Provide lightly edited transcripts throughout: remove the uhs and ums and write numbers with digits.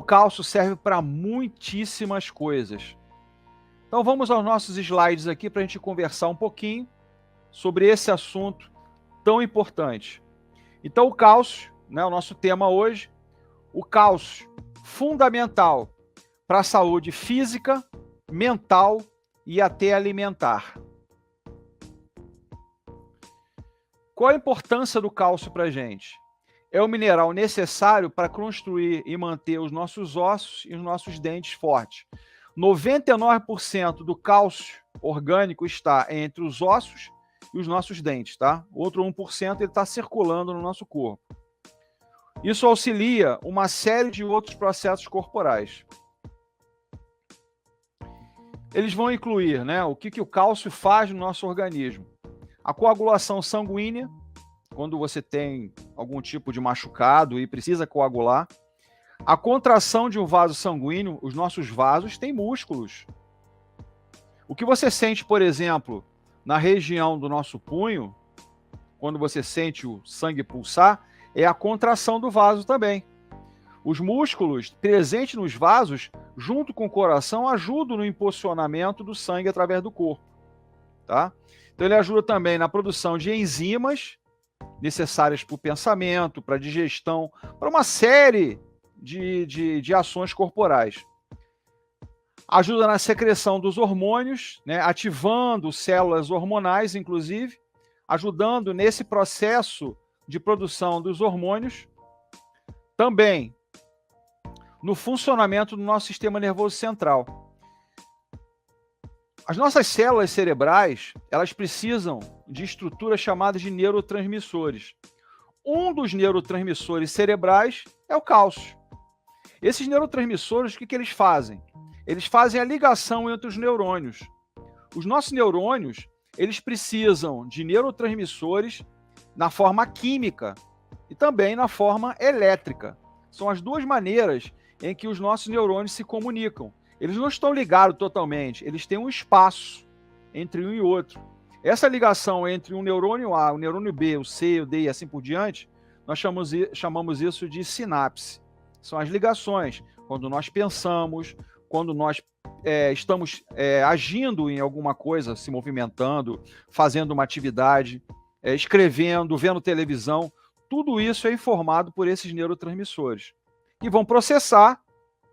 cálcio serve para muitíssimas coisas. Então vamos aos nossos slides aqui para a gente conversar um pouquinho sobre esse assunto tão importante. Então o cálcio, né, o nosso tema hoje, o cálcio fundamental para a saúde física, mental e até alimentar. Qual a importância do cálcio para a gente? É o mineral necessário para construir e manter os nossos ossos e os nossos dentes fortes. 99% do cálcio orgânico está entre os ossos e os nossos dentes, tá? O outro 1% ele está circulando no nosso corpo. Isso auxilia uma série de outros processos corporais. Eles vão incluir, né, o que o cálcio faz no nosso organismo. A coagulação sanguínea, quando você tem algum tipo de machucado e precisa coagular. A contração de um vaso sanguíneo, os nossos vasos têm músculos. O que você sente, por exemplo, na região do nosso punho, quando você sente o sangue pulsar, é a contração do vaso também. Os músculos presentes nos vasos, junto com o coração, ajudam no impulsionamento do sangue através do corpo. Tá? Então ele ajuda também na produção de enzimas necessárias para o pensamento, para a digestão, para uma série de ações corporais. Ajuda na secreção dos hormônios, né, ativando células hormonais, inclusive, ajudando nesse processo de produção dos hormônios. Também no funcionamento do nosso sistema nervoso central. As nossas células cerebrais, elas precisam de estruturas chamadas de neurotransmissores. Um dos neurotransmissores cerebrais é o cálcio. Esses neurotransmissores, o que eles fazem? Eles fazem a ligação entre os neurônios. Os nossos neurônios, eles precisam de neurotransmissores na forma química e também na forma elétrica. São as duas maneiras em que os nossos neurônios se comunicam. Eles não estão ligados totalmente, eles têm um espaço entre um e outro. Essa ligação entre um neurônio A, o neurônio B, o C, o D e assim por diante, nós chamamos isso de sinapse. São as ligações, quando nós pensamos, quando nós estamos agindo em alguma coisa, se movimentando, fazendo uma atividade, escrevendo, vendo televisão, tudo isso é informado por esses neurotransmissores. E vão processar,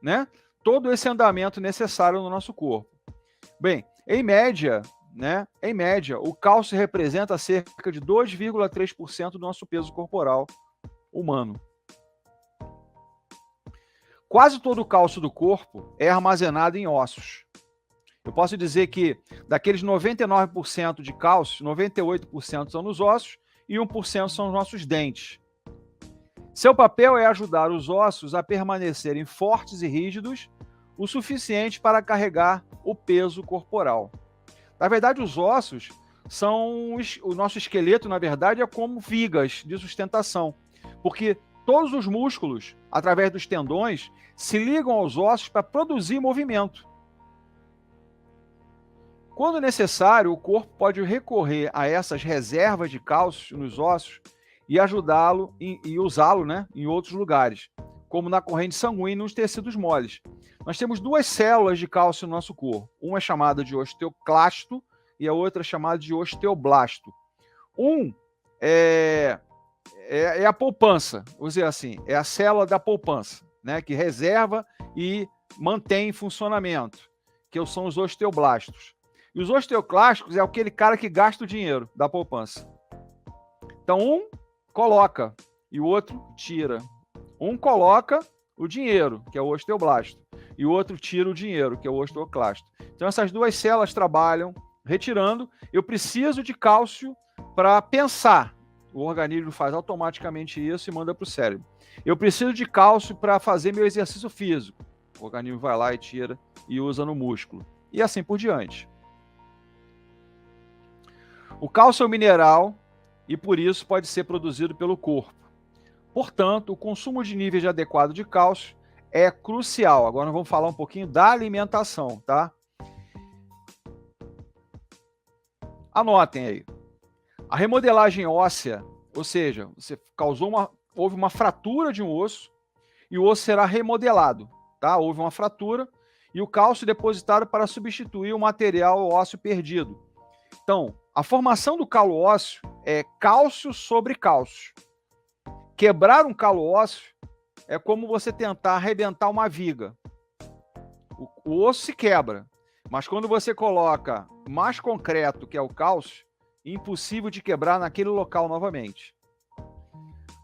né, todo esse andamento necessário no nosso corpo. Bem, em média, o cálcio representa cerca de 2,3% do nosso peso corporal humano. Quase todo o cálcio do corpo é armazenado em ossos. Eu posso dizer que daqueles 99% de cálcio, 98% são nos ossos e 1% são os nossos dentes. Seu papel é ajudar os ossos a permanecerem fortes e rígidos o suficiente para carregar o peso corporal. Na verdade, os ossos são... O nosso esqueleto, na verdade, é como vigas de sustentação, porque todos os músculos, através dos tendões, se ligam aos ossos para produzir movimento. Quando necessário, o corpo pode recorrer a essas reservas de cálcio nos ossos e ajudá-lo e usá-lo, né, em outros lugares, como na corrente sanguínea e nos tecidos moles. Nós temos duas células de cálcio no nosso corpo. Uma é chamada de osteoclasto e a outra é chamada de osteoblasto. É a poupança, vamos dizer assim, é a célula da poupança, né, que reserva e mantém em funcionamento, que são os osteoblastos. E os osteoclastos é aquele cara que gasta o dinheiro da poupança. Então, um coloca e o outro tira. Um coloca o dinheiro, que é o osteoblasto, e o outro tira o dinheiro, que é o osteoclasto. Então, essas duas células trabalham retirando. Eu preciso de cálcio para pensar. O organismo faz automaticamente isso e manda para o cérebro. Eu preciso de cálcio para fazer meu exercício físico. O organismo vai lá e tira e usa no músculo. E assim por diante. O cálcio é um mineral e por isso pode ser produzido pelo corpo. Portanto, o consumo de níveis adequados de cálcio é crucial. Agora nós vamos falar um pouquinho da alimentação, tá? Anotem aí. A remodelagem óssea, ou seja, houve uma fratura de um osso e o osso será remodelado. tá? Houve uma fratura e o cálcio depositado para substituir o material ósseo perdido. Então, a formação do calo ósseo é cálcio sobre cálcio. Quebrar um calo ósseo é como você tentar arrebentar uma viga. O osso se quebra, mas quando você coloca mais concreto, que é o cálcio, é impossível de quebrar naquele local novamente.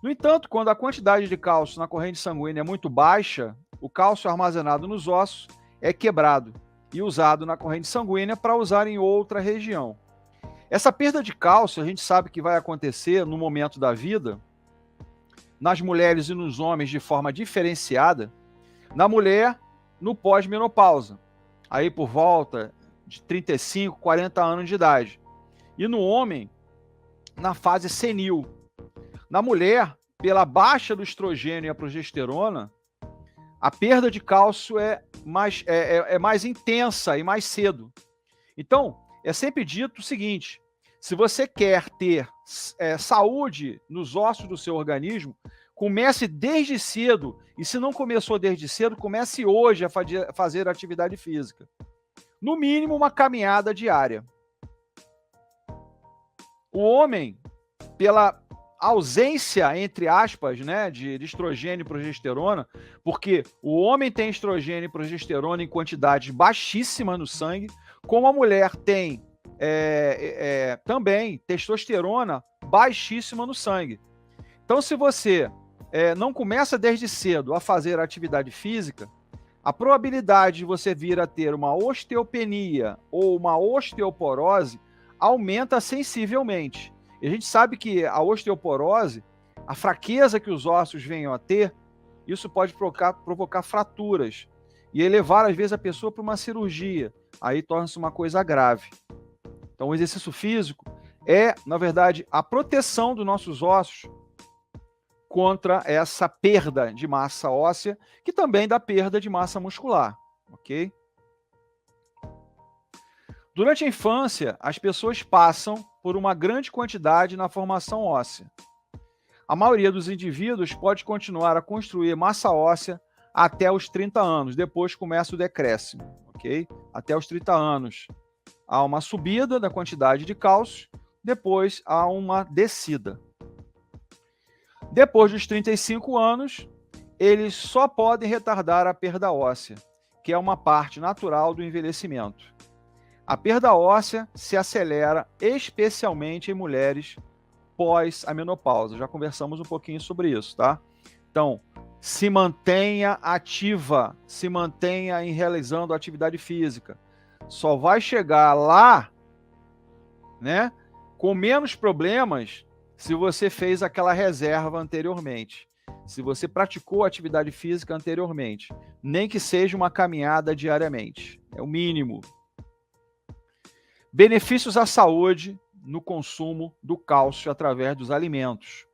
No entanto, quando a quantidade de cálcio na corrente sanguínea é muito baixa, o cálcio armazenado nos ossos é quebrado e usado na corrente sanguínea para usar em outra região. Essa perda de cálcio, a gente sabe que vai acontecer no momento da vida, nas mulheres e nos homens de forma diferenciada. Na mulher, no pós-menopausa, aí por volta de 35, 40 anos de idade. E no homem, na fase senil. Na mulher, pela baixa do estrogênio e a progesterona, a perda de cálcio é mais intensa e mais cedo. Então, é sempre dito o seguinte: se você quer ter saúde nos ossos do seu organismo, comece desde cedo, e se não começou desde cedo, comece hoje a fazer atividade física. No mínimo, uma caminhada diária. O homem, pela ausência, entre aspas, né, de estrogênio e progesterona, porque o homem tem estrogênio e progesterona em quantidades baixíssimas no sangue, como a mulher tem também testosterona baixíssima no sangue. Então, se você não começa desde cedo a fazer atividade física, a probabilidade de você vir a ter uma osteopenia ou uma osteoporose aumenta sensivelmente. E a gente sabe que a osteoporose, a fraqueza que os ossos venham a ter, isso pode provocar fraturas e levar, às vezes, a pessoa para uma cirurgia. Aí torna-se uma coisa grave. Então, o exercício físico é, na verdade, a proteção dos nossos ossos contra essa perda de massa óssea, que também dá perda de massa muscular, ok? Durante a infância, as pessoas passam por uma grande quantidade na formação óssea. A maioria dos indivíduos pode continuar a construir massa óssea até os 30 anos, depois começa o decréscimo, ok? Até os 30 anos há uma subida da quantidade de cálcio, depois há uma descida. Depois dos 35 anos, eles só podem retardar a perda óssea, que é uma parte natural do envelhecimento. A perda óssea se acelera especialmente em mulheres pós a menopausa. Já conversamos um pouquinho sobre isso, tá? Então, se mantenha ativa, se mantenha realizando atividade física. Só vai chegar lá, né, com menos problemas se você fez aquela reserva anteriormente. Se você praticou atividade física anteriormente, nem que seja uma caminhada diariamente. É o mínimo. Benefícios à saúde no consumo do cálcio através dos alimentos.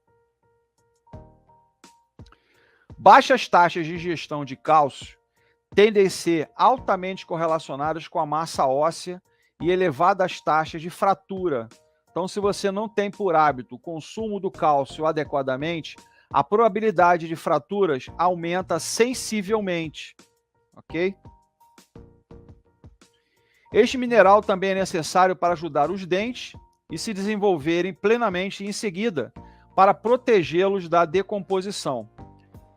Baixas taxas de ingestão de cálcio tendem a ser altamente correlacionadas com a massa óssea e elevadas taxas de fratura. Então, se você não tem por hábito o consumo do cálcio adequadamente, a probabilidade de fraturas aumenta sensivelmente, ok? Este mineral também é necessário para ajudar os dentes e se desenvolverem plenamente em seguida, para protegê-los da decomposição.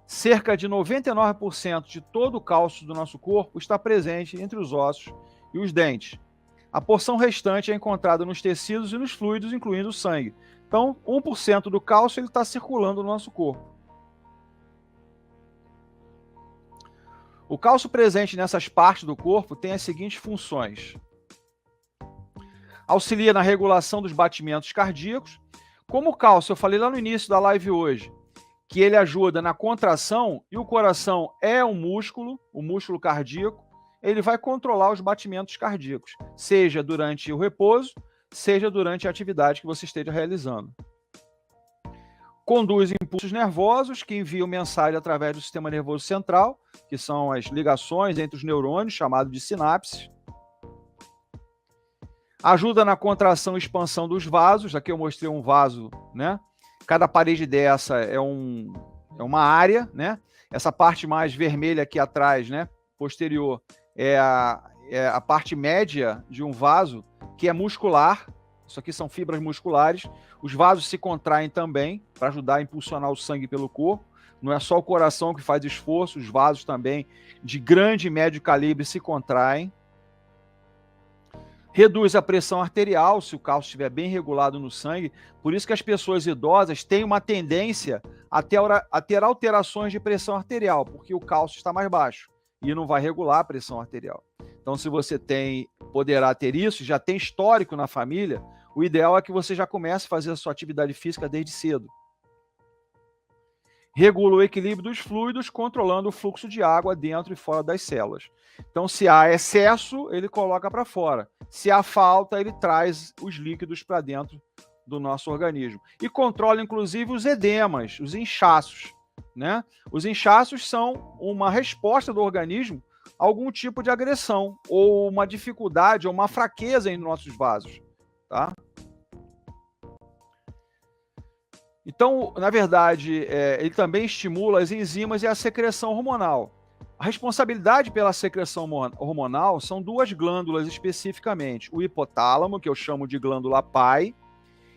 Cerca de 99% de todo o cálcio do nosso corpo está presente entre os ossos e os dentes. A porção restante é encontrada nos tecidos e nos fluidos, incluindo o sangue. Então, 1% do cálcio está circulando no nosso corpo. O cálcio presente nessas partes do corpo tem as seguintes funções. Auxilia na regulação dos batimentos cardíacos. Como o cálcio, eu falei lá no início da live hoje, que ele ajuda na contração, e o coração é um músculo, o músculo cardíaco, ele vai controlar os batimentos cardíacos, seja durante o repouso, seja durante a atividade que você esteja realizando. Conduz impulsos nervosos que enviam mensagem através do sistema nervoso central, que são as ligações entre os neurônios, chamado de sinapses. Ajuda na contração e expansão dos vasos. Aqui eu mostrei um vaso, né? Cada parede dessa é um é uma área, né? Essa parte mais vermelha aqui atrás, né, posterior, é a parte média de um vaso, que é muscular. Isso aqui são fibras musculares. Os vasos se contraem também para ajudar a impulsionar o sangue pelo corpo. Não é só o coração que faz esforço, os vasos também de grande e médio calibre se contraem. Reduz a pressão arterial, se o cálcio estiver bem regulado no sangue. Por isso que as pessoas idosas têm uma tendência a ter alterações de pressão arterial, porque o cálcio está mais baixo e não vai regular a pressão arterial. Então, se você poderá ter isso, já tem histórico na família, o ideal é que você já comece a fazer a sua atividade física desde cedo. Regula o equilíbrio dos fluidos, controlando o fluxo de água dentro e fora das células. Então, se há excesso, ele coloca para fora. Se há falta, ele traz os líquidos para dentro do nosso organismo. E controla, inclusive, os edemas, os inchaços, né? Os inchaços são uma resposta do organismo a algum tipo de agressão, ou uma dificuldade, ou uma fraqueza em nossos vasos, tá? Então, na verdade, ele também estimula as enzimas e a secreção hormonal. A responsabilidade pela secreção hormonal são duas glândulas especificamente: o hipotálamo, que eu chamo de glândula pai,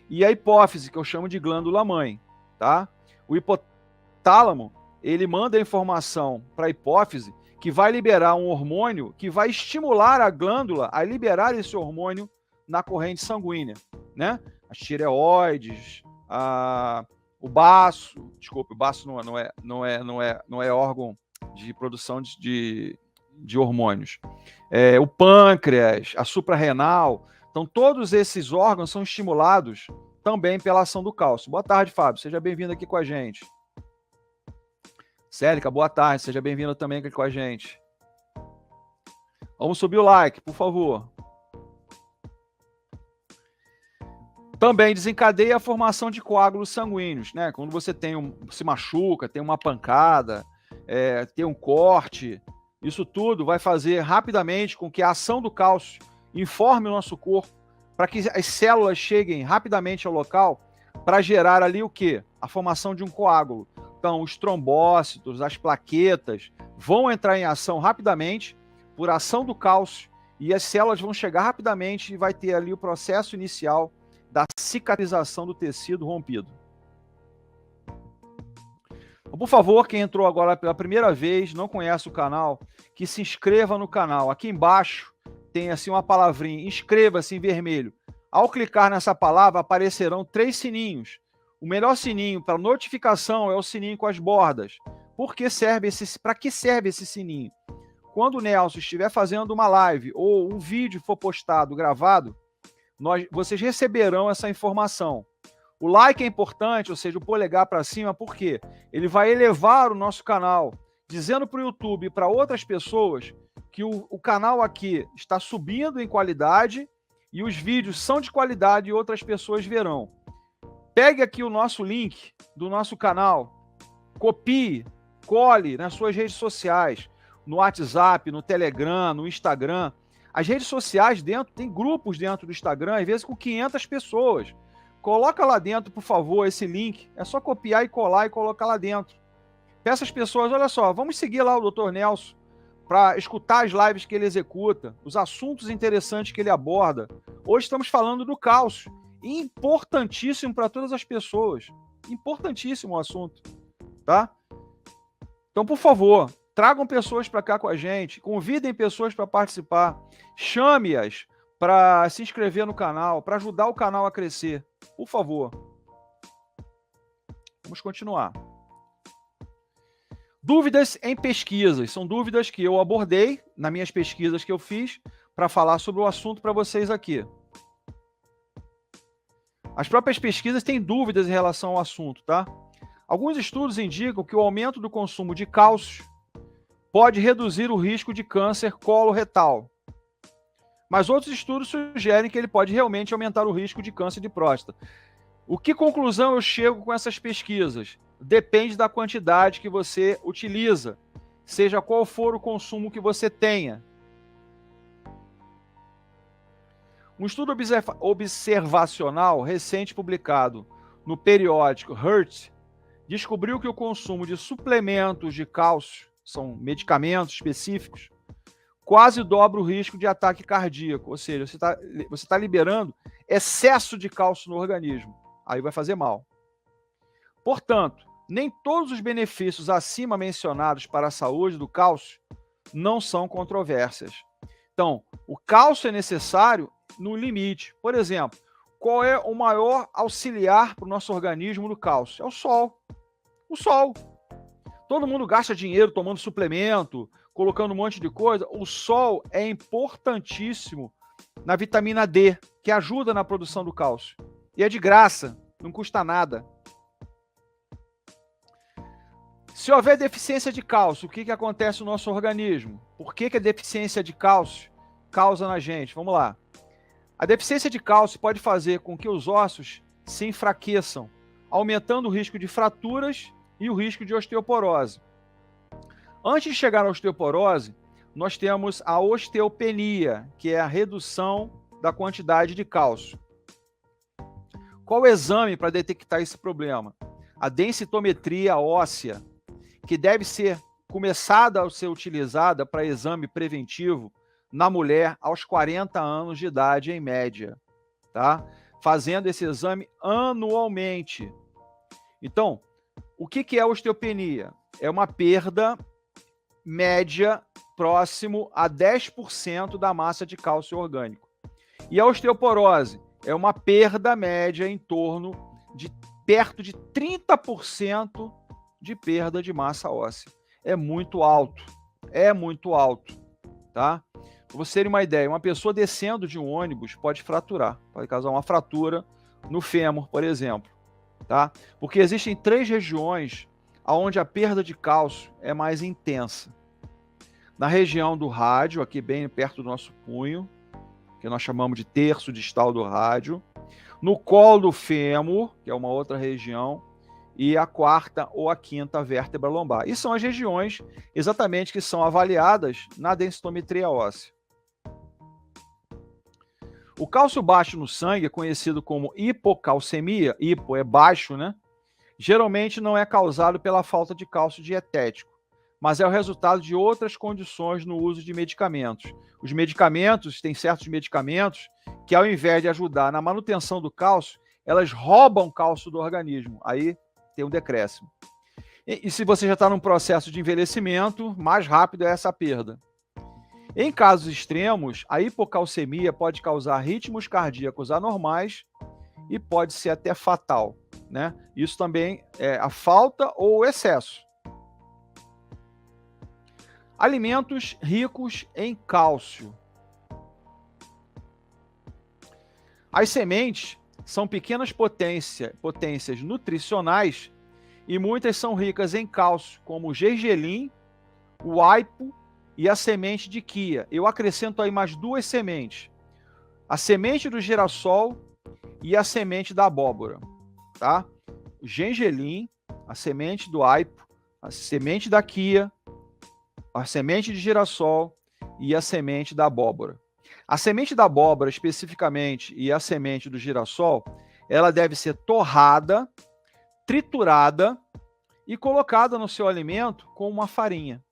e a hipófise, que eu chamo de glândula mãe, tá? O hipotálamo, ele manda a informação para a hipófise, que vai liberar um hormônio que vai estimular a glândula a liberar esse hormônio na corrente sanguínea, né? As tireoides, o baço, desculpe, o baço não é órgão de produção de hormônios. O pâncreas, a suprarrenal. Então, todos esses órgãos são estimulados também pela ação do cálcio. Boa tarde, Fábio. Seja bem-vindo aqui com a gente. Célica, boa tarde. Seja bem-vindo também aqui com a gente. Vamos subir o like, por favor. Também desencadeia a formação de coágulos sanguíneos, né? Quando você se machuca, tem uma pancada, tem um corte, isso tudo vai fazer rapidamente com que a ação do cálcio informe o nosso corpo para que as células cheguem rapidamente ao local para gerar ali o quê? A formação de um coágulo. Então, os trombócitos, as plaquetas vão entrar em ação rapidamente por ação do cálcio e as células vão chegar rapidamente e vai ter ali o processo inicial da cicatrização do tecido rompido. Então, por favor, quem entrou agora pela primeira vez, não conhece o canal, que se inscreva no canal. Aqui embaixo tem assim uma palavrinha, inscreva-se em vermelho. Ao clicar nessa palavra, aparecerão 3 sininhos. O melhor sininho para notificação é o sininho com as bordas. Para que serve esse sininho? Quando o Nelson estiver fazendo uma live ou um vídeo for postado, gravado, vocês receberão essa informação. O like é importante, ou seja, o polegar para cima, porque ele vai elevar o nosso canal, dizendo para o YouTube e para outras pessoas que o canal aqui está subindo em qualidade e os vídeos são de qualidade e outras pessoas verão. Pegue aqui o nosso link do nosso canal, copie, cole nas suas redes sociais, no WhatsApp, no Telegram, no Instagram. As redes sociais tem grupos dentro do Instagram, às vezes com 500 pessoas. Coloca lá dentro, por favor, esse link. É só copiar e colar e colocar lá dentro. Peça às pessoas, olha só, vamos seguir lá o Dr. Nelson para escutar as lives que ele executa, os assuntos interessantes que ele aborda. Hoje estamos falando do cálcio. Importantíssimo para todas as pessoas. Importantíssimo o assunto. Tá? Então, por favor, tragam pessoas para cá com a gente, convidem pessoas para participar, chame-as para se inscrever no canal, para ajudar o canal a crescer. Por favor. Vamos continuar. Dúvidas em pesquisas. São dúvidas que eu abordei nas minhas pesquisas que eu fiz para falar sobre o assunto para vocês aqui. As próprias pesquisas têm dúvidas em relação ao assunto, tá? Alguns estudos indicam que o aumento do consumo de cálcio pode reduzir o risco de câncer coloretal. Mas outros estudos sugerem que ele pode realmente aumentar o risco de câncer de próstata. O que conclusão eu chego com essas pesquisas? Depende da quantidade que você utiliza, seja qual for o consumo que você tenha. Um estudo observacional recente publicado no periódico Heart descobriu que o consumo de suplementos de cálcio, são medicamentos específicos, quase dobra o risco de ataque cardíaco. Ou seja, você tá liberando excesso de cálcio no organismo. Aí vai fazer mal. Portanto, nem todos os benefícios acima mencionados para a saúde do cálcio não são controvérsias. Então, o cálcio é necessário no limite. Por exemplo, qual é o maior auxiliar para o nosso organismo do cálcio? É o sol. O sol. Todo mundo gasta dinheiro tomando suplemento, colocando um monte de coisa. O sol é importantíssimo na vitamina D, que ajuda na produção do cálcio. E é de graça, não custa nada. Se houver deficiência de cálcio, o que acontece no nosso organismo? Por que a deficiência de cálcio causa na gente? Vamos lá. A deficiência de cálcio pode fazer com que os ossos se enfraqueçam, aumentando o risco de fraturas e o risco de osteoporose. Antes de chegar à osteoporose, nós temos a osteopenia, que é a redução da quantidade de cálcio. Qual o exame para detectar esse problema? A densitometria óssea, que deve ser começada a ser utilizada para exame preventivo na mulher aos 40 anos de idade, em média, tá? Fazendo esse exame anualmente. Então, o que é a osteopenia? É uma perda média próximo a 10% da massa de cálcio orgânico. E a osteoporose é uma perda média em torno de perto de 30% de perda de massa óssea. É muito alto, tá? Para vocês terem uma ideia, uma pessoa descendo de um ônibus pode fraturar, pode causar uma fratura no fêmur, por exemplo, tá? Porque existem 3 regiões onde a perda de cálcio é mais intensa. Na região do rádio, aqui bem perto do nosso punho, que nós chamamos de terço distal do rádio, no colo do fêmur, que é uma outra região, e a 4ª ou a 5ª vértebra lombar. E são as regiões exatamente que são avaliadas na densitometria óssea. O cálcio baixo no sangue é conhecido como hipocalcemia, hipo é baixo, né? Geralmente não é causado pela falta de cálcio dietético, mas é o resultado de outras condições no uso de medicamentos. Os medicamentos, tem certos medicamentos que ao invés de ajudar na manutenção do cálcio, elas roubam cálcio do organismo. Aí tem um decréscimo. E se você já está num processo de envelhecimento, mais rápido é essa perda. Em casos extremos, a hipocalcemia pode causar ritmos cardíacos anormais e pode ser até fatal, né? Isso também é a falta ou o excesso. Alimentos ricos em cálcio. As sementes são pequenas potências nutricionais e muitas são ricas em cálcio, como o gergelim, o aipo e a semente de quia. Eu acrescento aí mais 2 sementes. A semente do girassol e a semente da abóbora, tá? O gergelim, a semente do aipo, a semente da quia, a semente de girassol e a semente da abóbora. A semente da abóbora, especificamente, e a semente do girassol, ela deve ser torrada, triturada e colocada no seu alimento com uma farinha.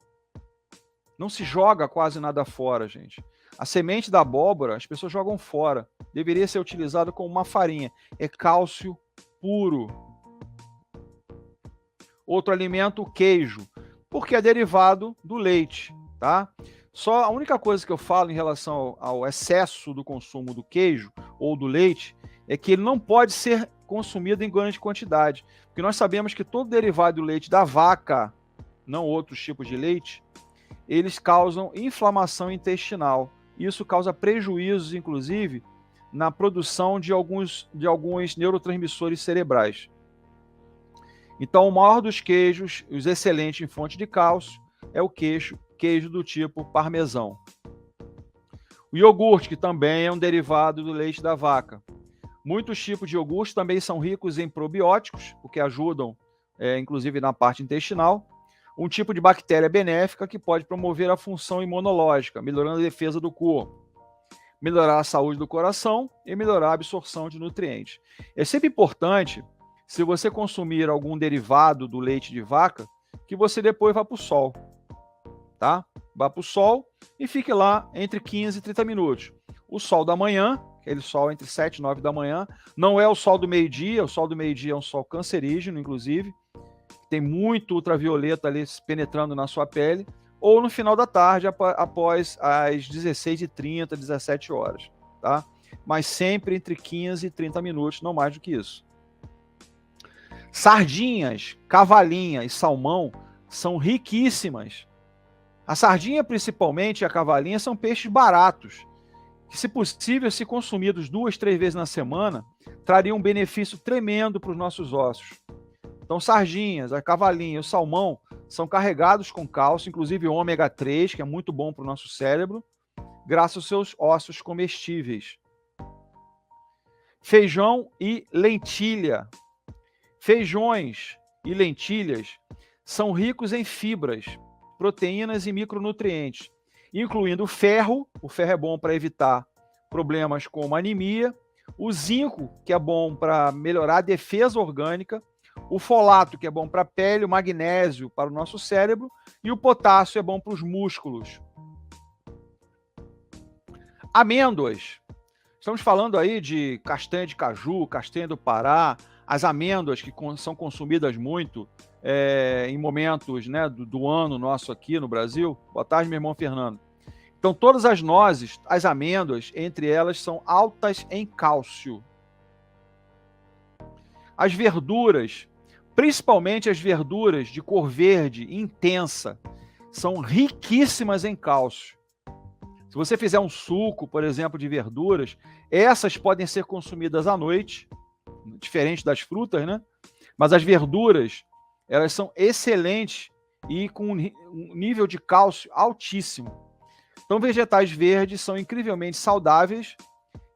Não se joga quase nada fora, gente. A semente da abóbora, as pessoas jogam fora. Deveria ser utilizada como uma farinha. É cálcio puro. Outro alimento, o queijo, porque é derivado do leite, tá? Só a única coisa que eu falo em relação ao excesso do consumo do queijo ou do leite é que ele não pode ser consumido em grande quantidade, porque nós sabemos que todo derivado do leite da vaca, não outros tipos de leite, eles causam inflamação intestinal. Isso causa prejuízos, inclusive, na produção de alguns neurotransmissores cerebrais. Então, o maior dos queijos, os excelentes em fonte de cálcio, é o queijo do tipo parmesão. O iogurte, que também é um derivado do leite da vaca. Muitos tipos de iogurte também são ricos em probióticos, o que ajudam, inclusive, na parte intestinal. Um tipo de bactéria benéfica que pode promover a função imunológica, melhorando a defesa do corpo, melhorar a saúde do coração e melhorar a absorção de nutrientes. É sempre importante se você consumir algum derivado do leite de vaca, que você depois vá para o sol, tá? Vá para o sol e fique lá entre 15 e 30 minutos. O sol da manhã, aquele sol entre 7 e 9 da manhã, não é o sol do meio-dia, o sol do meio-dia é um sol cancerígeno, inclusive, tem muito ultravioleta ali penetrando na sua pele, ou no final da tarde, após as 16h30, 17 horas, tá? Mas sempre entre 15 e 30 minutos, não mais do que isso. Sardinhas, cavalinha e salmão são riquíssimas. A sardinha, principalmente, e a cavalinha são peixes baratos, que, se possível, se consumidos 2, 3 vezes na semana, trariam um benefício tremendo para os nossos ossos. Então, sardinhas, a cavalinha e o salmão são carregados com cálcio, inclusive ômega 3, que é muito bom para o nosso cérebro, graças aos seus ossos comestíveis. Feijão e lentilha. Feijões e lentilhas são ricos em fibras, proteínas e micronutrientes, incluindo o ferro. O ferro é bom para evitar problemas como anemia, o zinco, que é bom para melhorar a defesa orgânica, o folato, que é bom para a pele, o magnésio para o nosso cérebro, e o potássio é bom para os músculos. Amêndoas. Estamos falando aí de castanha de caju, castanha do Pará, as amêndoas que são consumidas muito em momentos, né, do ano nosso aqui no Brasil. Boa tarde, meu irmão Fernando. Então, todas as nozes, as amêndoas, entre elas, são altas em cálcio. As verduras, principalmente as verduras de cor verde intensa, são riquíssimas em cálcio. Se você fizer um suco, por exemplo, de verduras, essas podem ser consumidas à noite, diferente das frutas, né? Mas as verduras, elas são excelentes e com um nível de cálcio altíssimo. Então, vegetais verdes são incrivelmente saudáveis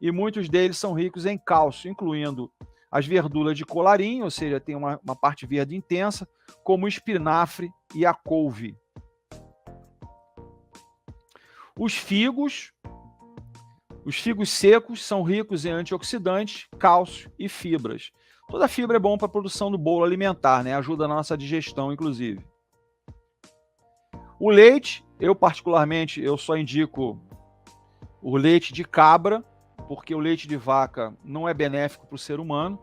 e muitos deles são ricos em cálcio, incluindo as verduras de colarinho, ou seja, tem uma parte verde intensa, como o espinafre e a couve. Os figos secos são ricos em antioxidantes, cálcio e fibras. Toda fibra é bom para a produção do bolo alimentar, né? Ajuda na nossa digestão, inclusive. O leite, eu particularmente, eu só indico o leite de cabra, porque o leite de vaca não é benéfico para o ser humano.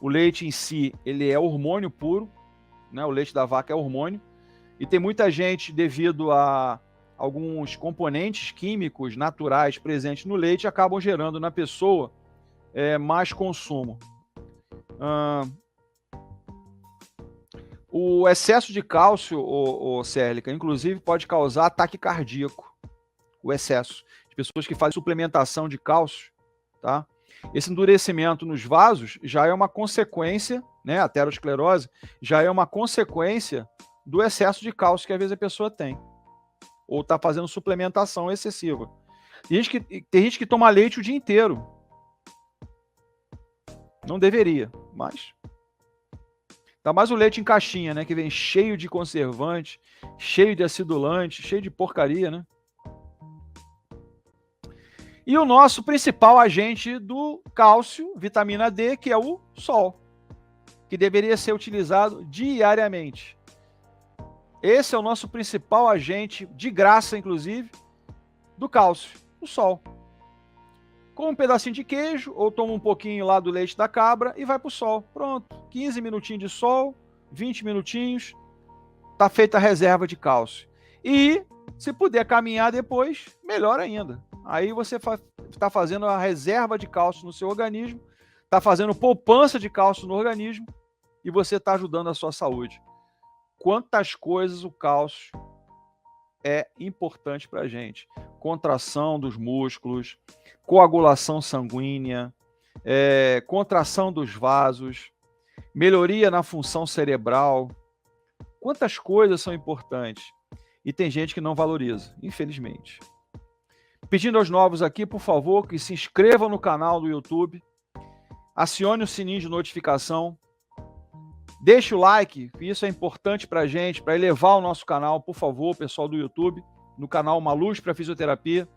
O leite em si, ele é hormônio puro, né? O leite da vaca é hormônio. E tem muita gente, devido a alguns componentes químicos naturais presentes no leite, acabam gerando na pessoa mais consumo. O excesso de cálcio, Cérlica, inclusive pode causar ataque cardíaco. O excesso. As pessoas que fazem suplementação de cálcio, tá? Esse endurecimento nos vasos já é uma consequência, né? A aterosclerose já é uma consequência do excesso de cálcio que às vezes a pessoa tem. Ou está fazendo suplementação excessiva. Tem gente que toma leite o dia inteiro. Não deveria, mas... Ainda mais o leite em caixinha, né? Que vem cheio de conservante, cheio de acidulante, cheio de porcaria, né? E o nosso principal agente do cálcio, vitamina D, que é o sol, que deveria ser utilizado diariamente. Esse é o nosso principal agente, de graça, inclusive, do cálcio, o sol. Com um pedacinho de queijo, ou toma um pouquinho lá do leite da cabra e vai para o sol. Pronto, 15 minutinhos de sol, 20 minutinhos, está feita a reserva de cálcio. E, se puder caminhar depois, melhor ainda. Aí você está fazendo a reserva de cálcio no seu organismo, está fazendo poupança de cálcio no organismo e você está ajudando a sua saúde. Quantas coisas o cálcio é importante para a gente. Contração dos músculos, coagulação sanguínea, contração dos vasos, melhoria na função cerebral. Quantas coisas são importantes? E tem gente que não valoriza, infelizmente. Pedindo aos novos aqui, por favor, que se inscrevam no canal do YouTube, acione o sininho de notificação, deixe o like, isso é importante para a gente, para elevar o nosso canal, por favor, pessoal do YouTube, no canal Uma Luz para Fisioterapia.